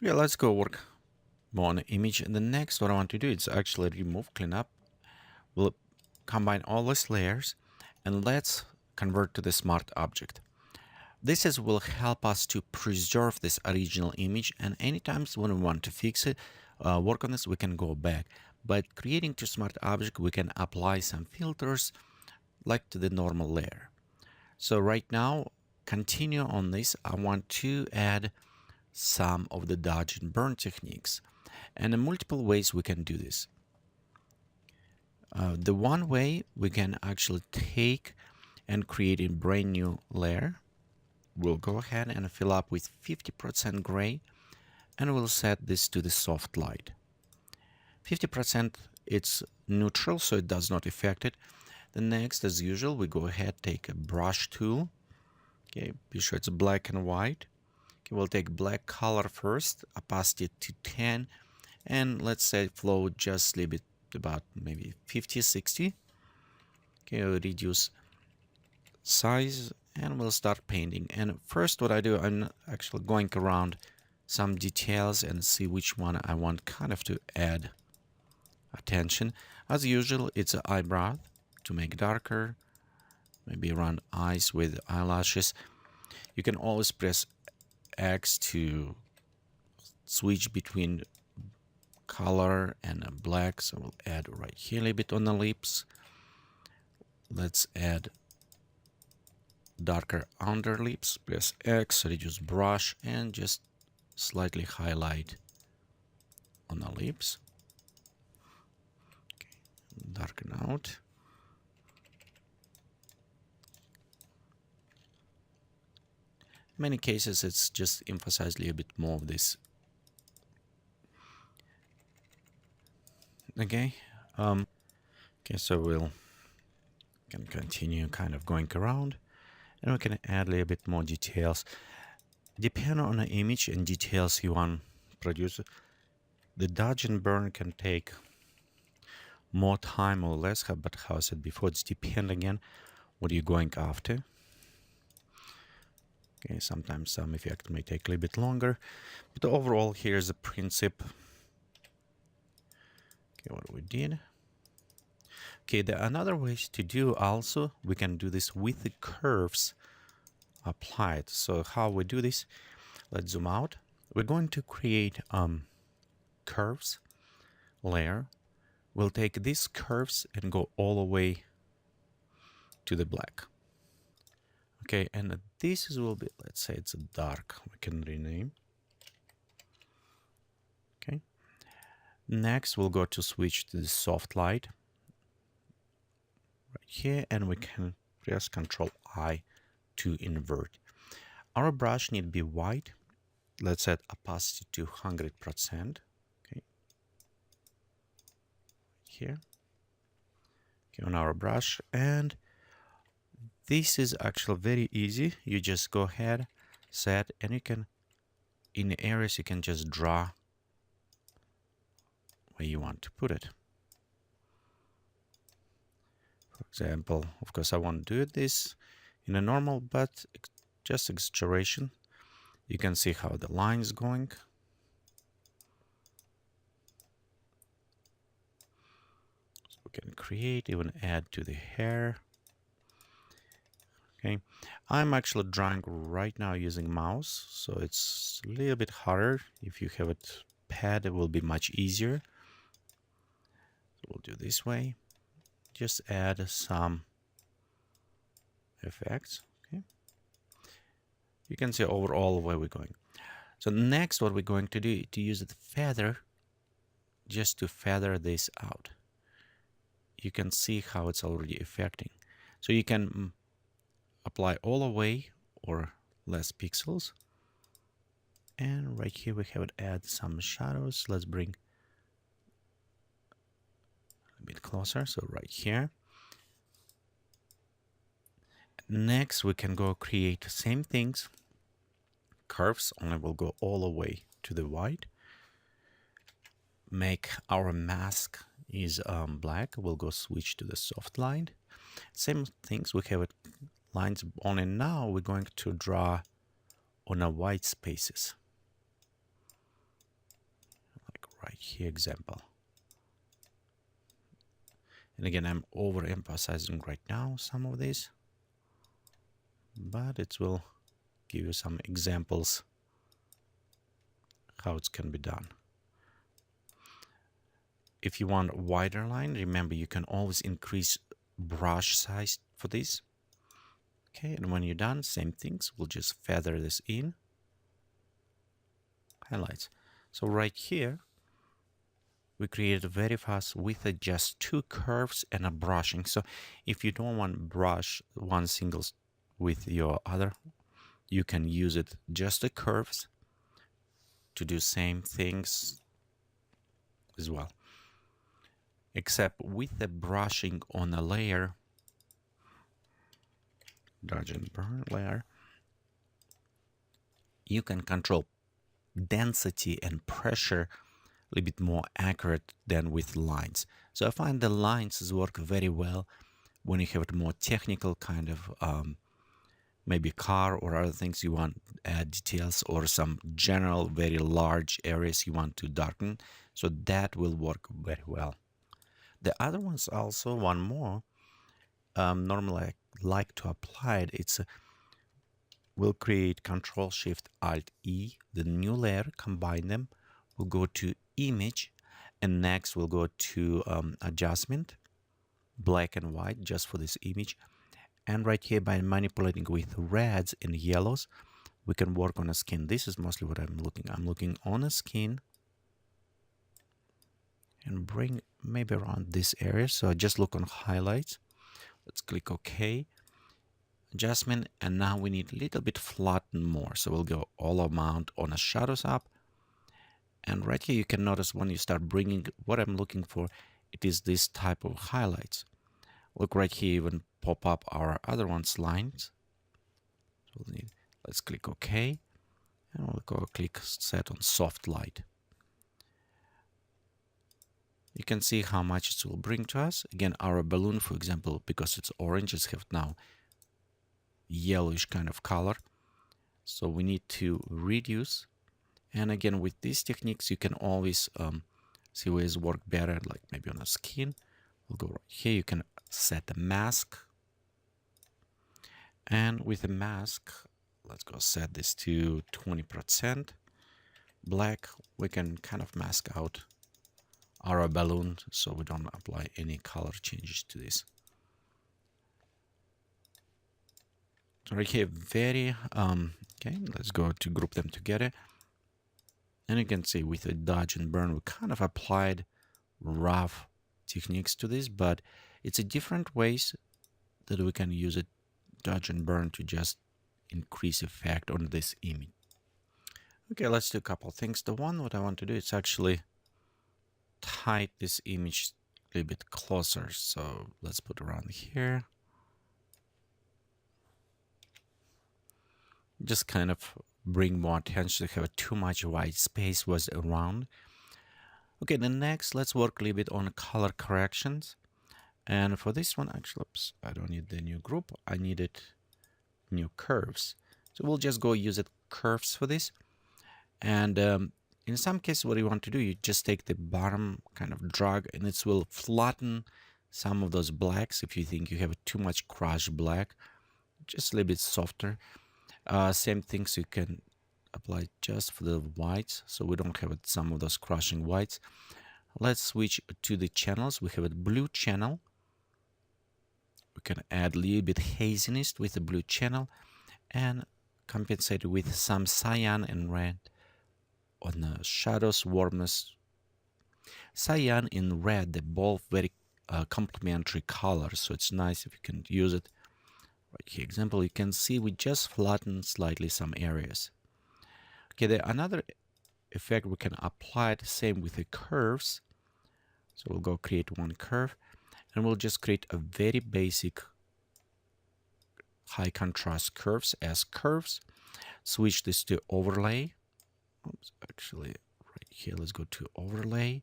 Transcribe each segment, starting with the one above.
Yeah, let's go work more on the image. And the next what I want to do is actually remove, clean up. We'll combine all these layers and let's convert to the smart object. This is will help us to preserve this original image, and anytime when we want to fix it, work on this, we can go back. But creating to smart object, we can apply some filters like to the normal layer. So right now, continue on this. I want to add some of the dodge and burn techniques, and in multiple ways we can do this. The one way we can actually take and create a brand new layer. We'll go ahead and fill up with 50% gray, and we'll set this to the soft light. 50% it's neutral, so it does not affect it. The next, as usual, we go ahead, take a brush tool. Okay, be sure it's black and white. Okay, we'll take black color first, opacity to 10, and let's say flow just a little bit, about maybe 50, 60. Okay, we'll reduce size and we'll start painting. And first what I do, I'm actually going around some details and see which one I want kind of to add attention. As usual, it's an eyebrow to make darker, maybe around eyes with eyelashes. You can always press X to switch between color and black. So we'll add right here a little bit on the lips. Let's add darker underlips. Press X, reduce brush, and just slightly highlight on the lips. Okay. Darken out. In many cases, it's just emphasize a little bit more of this. Okay. Okay, so we'll can continue kind of going around, and we can add a little bit more details. Depending on the image and details you want to produce, the dodge and burn can take more time or less, but how I said before, it's depend again what you're going after. Okay, sometimes some effect may take a little bit longer, but overall here's the principle. Okay, what we did. Okay, the another way to do also, we can do this with the curves applied. So how we do this, let's zoom out. We're going to create curves layer. We'll take these curves and go all the way to the black. Okay, and this will be, let's say it's a dark, we can rename. Okay, next we'll go to switch to the soft light right here, and we can press Ctrl I to invert. Our brush need to be white. Let's set opacity to 100%. Okay, here. Okay, on our brush, and this is actually very easy. You just go ahead, set, and you can, in the areas, you can just draw where you want to put it. For example, of course, I won't do this in a normal, but just exaggeration. You can see how the line is going. So we can create, even add to the hair. Okay, I'm actually drawing right now using mouse, so it's a little bit harder. If you have it pad, it will be much easier. So we'll do this way. Just add some effects. Okay, you can see overall where we're going. So next, what we're going to do is to use the feather, just to feather this out. You can see how it's already affecting. So you can apply all the way or less pixels. And right here we have to add some shadows. Let's bring a bit closer. So right here. Next, we can go create the same things. Curves, only will go all the way to the white. Make our mask is black. We'll go switch to the soft light. Same things, we have it lines on, and now we're going to draw on a white spaces. right here example. And again, I'm overemphasizing right now some of these, but it will give you some examples how it can be done. If you want a wider line, remember you can always increase brush size for this. Okay, and when you're done, same things. We'll just feather this in. Highlights. So right here, we created very fast with just 2 curves and a brushing. So if you don't want to brush one single with your other, you can use it just the curves to do same things as well. Except with the brushing on a layer, dodge and burn layer, you can control density and pressure a little bit more accurate than with lines. So I find the lines work very well when you have a more technical kind of maybe car or other things you want to add details, or some general very large areas you want to darken. So that will work very well. The other ones also, one more, normally I like to apply it. It's we'll create Control Shift Alt E, the new layer, combine them. We'll go to Image, and next we'll go to Adjustment, black and white, just for this image. And right here, by manipulating with reds and yellows, we can work on a skin. This is mostly what I'm looking. I'm looking on a skin and bring maybe around this area. So I just look on highlights. Let's click OK. Adjustment, and now we need a little bit flatten more. So we'll go all amount on a shadows up. And right here, you can notice when you start bringing what I'm looking for, it is this type of highlights. Look right here, even pop up our other one's lines. So let's click OK. And we'll go click set on soft light. You can see how much it will bring to us. Again, our balloon, for example, because it's orange, it's have now yellowish kind of color. So we need to reduce. And again, with these techniques, you can always see ways work better, like maybe on the skin. We'll go right here. You can set the mask. And with the mask, let's go set this to 20%. Black, we can kind of mask out our balloon so we don't apply any color changes to this. So right here, very, okay, let's go to group them together. And you can see with the dodge and burn, we kind of applied rough techniques to this, but it's a different ways that we can use it, dodge and burn, to just increase effect on this image. Okay, let's do a couple things. The one what I want to do is actually tight this image a little bit closer. So let's put around here. Just kind of bring more attention to have too much white space was around. Okay, then next, let's work a little bit on color corrections. And for this one, actually, oops, I don't need the new group. I needed new curves. So we'll just go use it curves for this. And in some cases, what you want to do, you just take the bottom, kind of drag, and it will flatten some of those blacks. If you think you have too much crushed black, just a little bit softer. Same things you can apply just for the whites, so we don't have some of those crushing whites. Let's switch to the channels. We have a blue channel. We can add a little bit haziness with the blue channel and compensate with some cyan and red on the shadows, warmness. Cyan and red, they're both very complementary colors, so it's nice if you can use it. Right here, example, you can see we just flatten slightly some areas. Okay, there another effect we can apply the same with the curves. So we'll go create one curve, and we'll just create a very basic high contrast curves as curves. Switch this to overlay. Oops, actually, right here, let's go to overlay,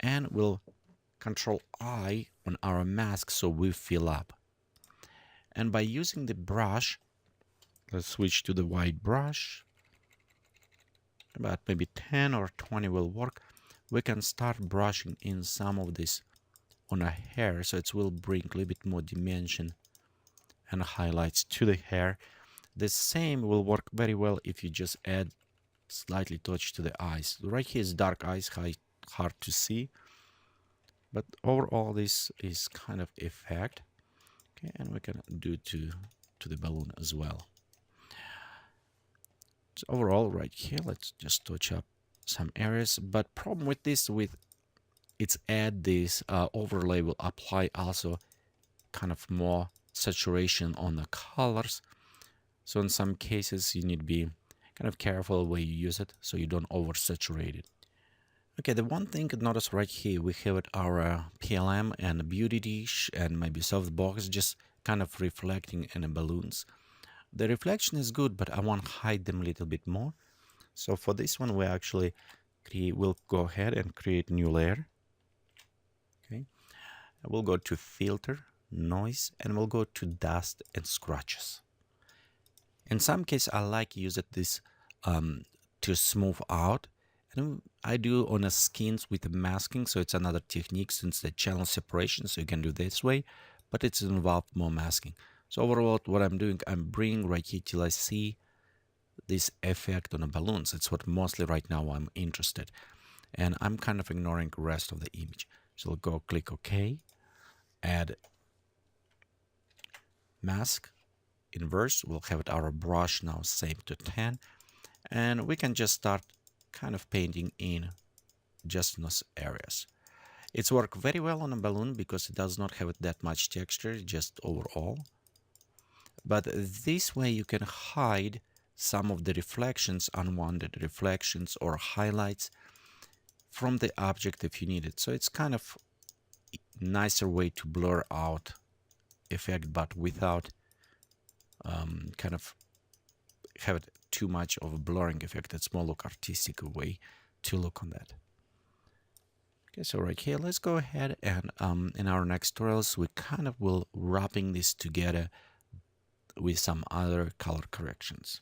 and we'll Control I on our mask so we fill up. And by using the brush, let's switch to the white brush. About maybe 10 or 20 will work. we can start brushing in some of this on a hair, so it will bring a little bit more dimension and highlights to the hair. The same will work very well if you just add slightly touch to the eyes. Right here is dark eyes, hard to see, but overall this is kind of effect. Okay, and we can do to the balloon as well. So overall, right here, let's just touch up some areas. But problem with this, with it's add this overlay will apply also kind of more saturation on the colors. So in some cases, you need to be kind of careful where you use it so you don't oversaturate it. Okay, the one thing to notice right here, we have it our PLM and beauty dish and maybe softbox just kind of reflecting in the balloons. The reflection is good, but I want to hide them a little bit more. So for this one, we actually we'll go ahead and create new layer. Okay, we'll go to filter, noise, and we'll go to dust and scratches. In some cases, I like use this to smooth out. And I do on the skins with the masking, so it's another technique since the channel separation, so you can do this way, but it's involved more masking. So overall, what I'm doing, I'm bringing right here till I see this effect on the balloons. It's what mostly right now I'm interested. And I'm kind of ignoring the rest of the image. So we'll go click OK, add mask, inverse. We'll have it our brush now saved to 10. And we can just start kind of painting in just in those areas. It's worked very well on a balloon because it does not have that much texture, just overall. But this way you can hide some of the reflections, unwanted reflections or highlights from the object if you need it. So it's kind of a nicer way to blur out effect, but without kind of have it too much of a blurring effect. It's more look artistic way to look on that. Okay, so right here, let's go ahead and in our next tutorials, we kind of will wrapping this together with some other color corrections.